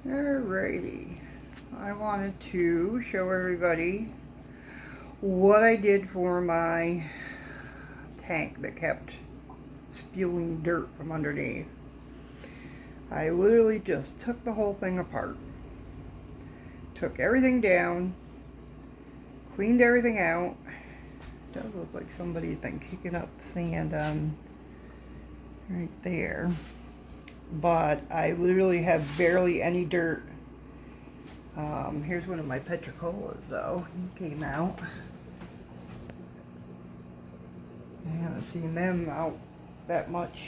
Alrighty, I wanted to show everybody what I did for my tank that kept spewing dirt from underneath. I literally just took the whole thing apart, took everything down, cleaned everything out. It does look like somebody's been kicking up sand on right there, but I literally have barely any dirt. Here's one of my petricolas though. He came out. I haven't seen them out that much.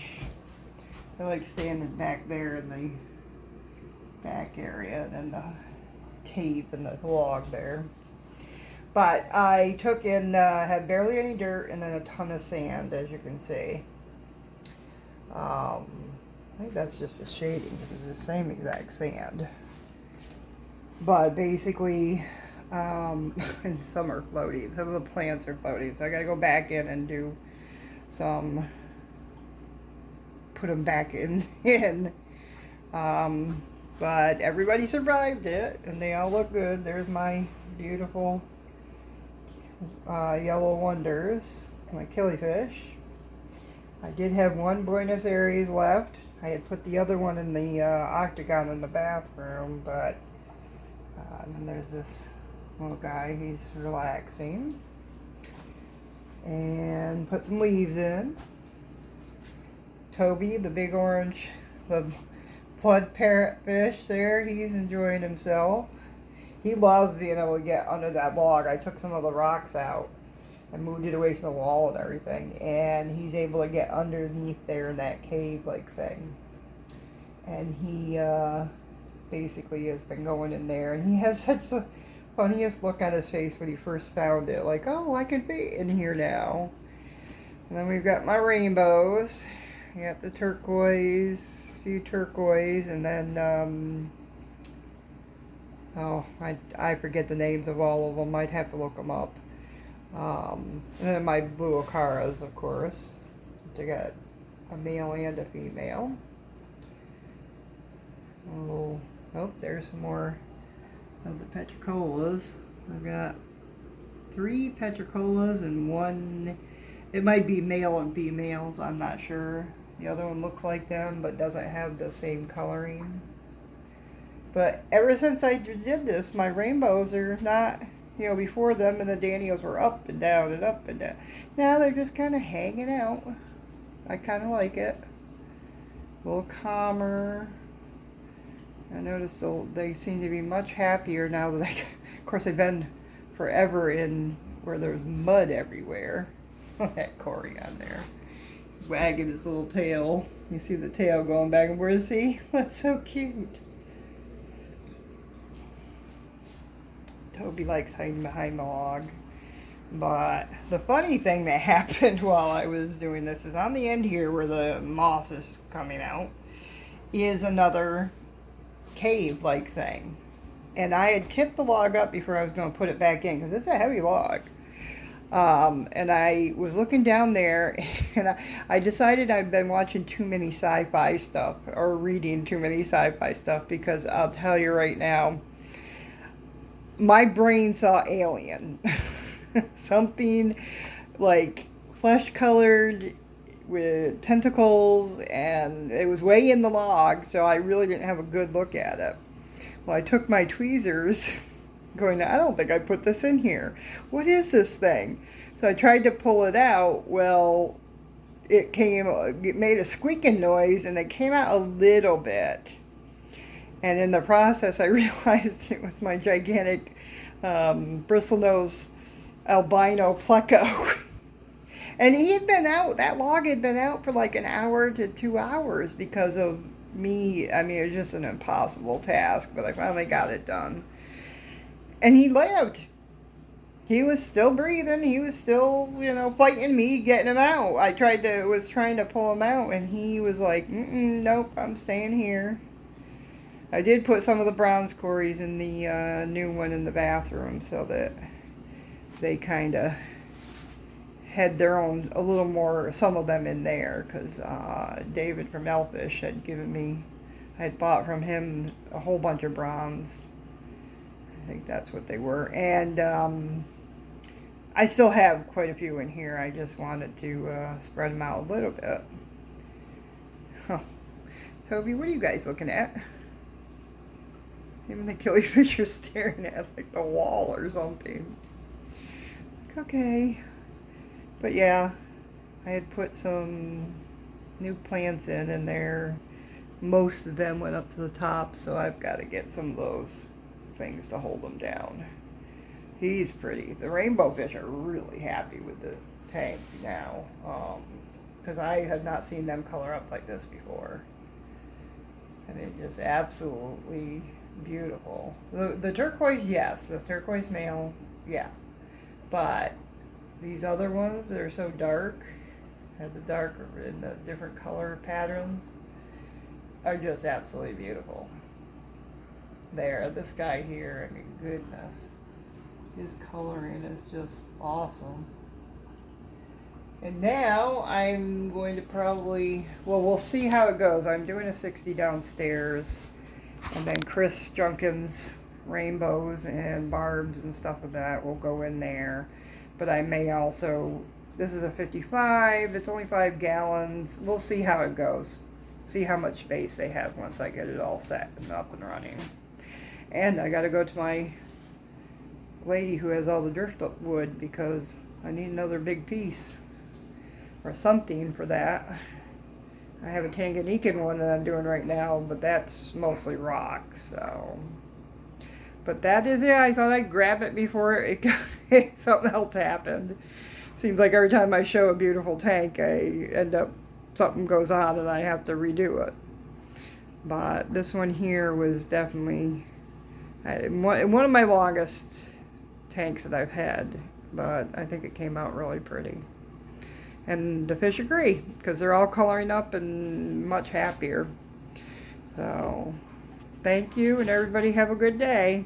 I like standing back there in the back area and the cave and the log there. But I took in, had barely any dirt and then a ton of sand, as you can see. I think that's just a shading because it's the same exact sand. But basically, and some are floating. Some of the plants are floating. So I gotta go back in and do some, put them back in. But everybody survived it and they all look good. There's my beautiful yellow wonders, my killifish. I did have one Buenos Aires left. I had put the other one in the octagon in the bathroom, but and then there's this little guy, he's relaxing. And put some leaves in. Toby, the big orange, the flood parrotfish there, he's enjoying himself. He loves being able to get under that log. I took some of the rocks out and moved it away from the wall and everything, and he's able to get underneath there in that cave-like thing. And he basically has been going in there, and he has such the funniest look on his face when he first found it, like, oh, I could be in here now. And then we've got my rainbows. I got the turquoise, a few turquoise, and then oh, I forget the names of all of them. I'd have to look them up. And then my blue Ocaras, of course. I got a male and a female. Oh, there's some more of the petricolas. I've got 3 petricolas and one, it might be male and females, I'm not sure. The other one looks like them but doesn't have the same coloring. But ever since I did this, my rainbows are not, before them and the Daniels were up and down and up and down. Now they're just kind of hanging out. I kind of like it. A little calmer. I noticed they seem to be much happier now that of course they've been forever in where there's mud everywhere. That Corey on there. He's wagging his little tail. You see the tail going back, and where is he? That's so cute. Toby likes hiding behind the log. But the funny thing that happened while I was doing this is on the end here where the moss is coming out is another cave-like thing. And I had tipped the log up before I was going to put it back in because it's a heavy log. And I was looking down there and I decided I'd been watching too many sci-fi stuff or reading too many sci-fi stuff because I'll tell you right now, my brain saw alien. Something like flesh-colored with tentacles, and it was way in the log, so I really didn't have a good look at it. Well, I took my tweezers, going, I don't think I put this in here. What is this thing? So I tried to pull it out. Well, it made a squeaking noise, and it came out a little bit. And in the process, I realized it was my gigantic bristlenose albino pleco. And he had been out, that log had been out for like an hour to 2 hours because of me. I mean, it was just an impossible task, but I finally got it done. And he lived. He was still breathing. He was still, fighting me, getting him out. I was trying to pull him out, and he was like, nope, I'm staying here. I did put some of the bronze cories in the new one in the bathroom so that they kind of had their own, a little more, some of them in there, because David from Elfish had given me I had bought from him a whole bunch of bronze. I think that's what they were. And I still have quite a few in here. I just wanted to spread them out a little bit. Huh. Toby, what are you guys looking at? Even the killifish are staring at like the wall or something. Okay. But yeah, I had put some new plants in there. Most of them went up to the top, so I've got to get some of those things to hold them down. He's pretty. The rainbow fish are really happy with the tank now, because I have not seen them color up like this before. And it's just absolutely beautiful. The turquoise, yes. The turquoise male, yeah. But these other ones that are so dark, have the darker and the different color patterns, are just absolutely beautiful. There, this guy here, I mean, goodness. His coloring is just awesome. And now I'm going to probably, well, we'll see how it goes. I'm doing a 60 downstairs. And then Chris Junkin's rainbows and barbs and stuff of that will go in there. But I may also, this is a 55, it's only 5 gallons. We'll see how it goes. See how much space they have once I get it all set and up and running. And I got to go to my lady who has all the driftwood because I need another big piece or something for that. I have a Tanganyikan one that I'm doing right now, but that's mostly rock, so. But that is it. I thought I'd grab it before something else happened. Seems like every time I show a beautiful tank, I end up, something goes on and I have to redo it. But this one here was definitely one of my longest tanks that I've had, but I think it came out really pretty. And the fish agree, because they're all coloring up and much happier. So, thank you, and everybody have a good day.